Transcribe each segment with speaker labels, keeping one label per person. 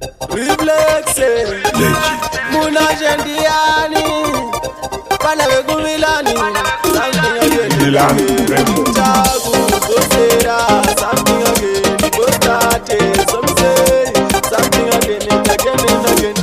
Speaker 1: Reflex Muna Gendiani Pana Vegumilani Chagu Bosera Something again Bostate Some say Something again and again and again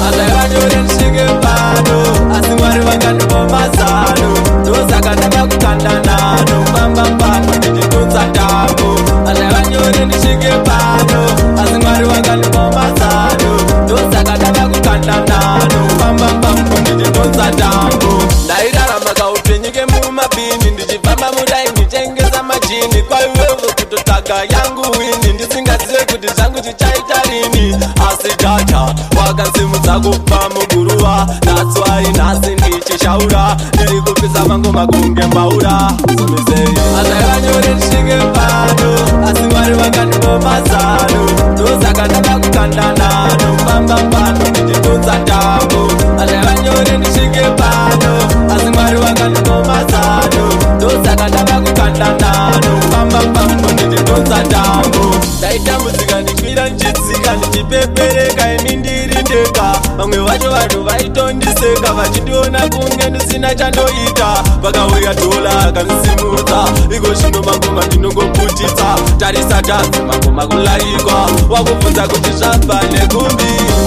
Speaker 1: Alavanyoren Shigepano Asimari Wakanu Masano Dosa Kataka Kukandanano Bamba Bamba Dijitunza Tabu Alavanyoren Shigepano Asimari Wakanu Masano Dosa Kataka Kukandanano Bamba Bamba Dijitunza Tabu Naidara Maka Upenyike Mumabini Ndijibamba Mudai Nijengeza Majini Kwa wewe kutotaka yangu wini Ndizingaziwe kutizangu chichaitarini Asijata Wakansimu Zakupa Muguruwa That's why nasi ndichishaura Ndirikupisa mango makunge mbaura Sumisei Asayanyore nshige pano Asimari wakanipo masano Dosa kataka kukandanano Mbamba mbano ndijitunza tabu Asayanyore nshige pano Asimari wakanipo masano Dosa kataka kukandanano Mbamba mbano ndijitunza tabu Daita muzika nikwira nchitsika Nichipepereka inindirindeka Vamwe vacho vanhu vaitondiseka vachindiona kunge ndisina chandoita vakauya dhola akansimudza iko zvino mangoma ndinongoputitsa tarisa tanzi mangoma kulayikwa wakubvunza kuti zvabva nekumbi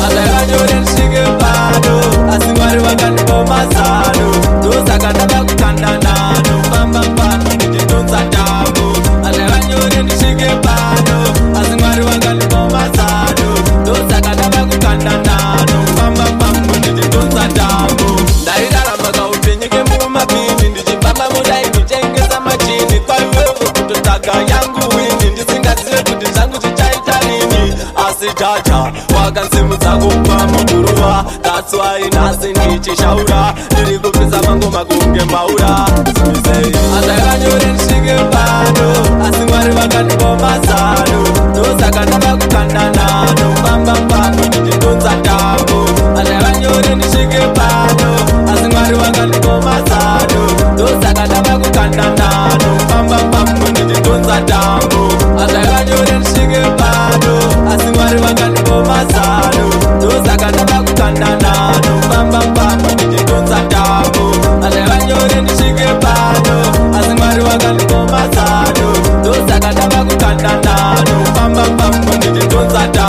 Speaker 1: asayanyore ndisvike pano asi mwari vakandipa mazano ndosaka ndada kukandanano famba pano ndichitonza tambo asayanyore ndisvike pano asi mwari vakandipa mazano ndosaka ndada kukandanano famba pano ndichitonza tambo ndairarama kaupenyike mumapini ndichifamba mudai ndichengesa machini kwaiwewe kutotsvaga yangu wini ndisingazive kuti zvangu zvichaita rini asi tata wakansimudza kupa muguruva tatswai nhasi ndichishaura ndiri kupisa mangoma kunge mbaura simisei asayavanyore ndisvike pano asi mwari vakandipa mazano ndosaka ndava kukandanano famba pano ndichitonza tambo asayavanyore ndisvike pano asi mwari vakandipa mazano ndosaka ndava kukandanano famba pano ndichitonza tambo asayavanyore ndisvike pano asi mwari vakandipa mazano ndosaka ndava kukandanano famba pano ndichitonza tambo asayavanyore ndisvike pano asi mwari vakandipa mazano ndosaka ndava kukandanano famba pano ndichitonza tambo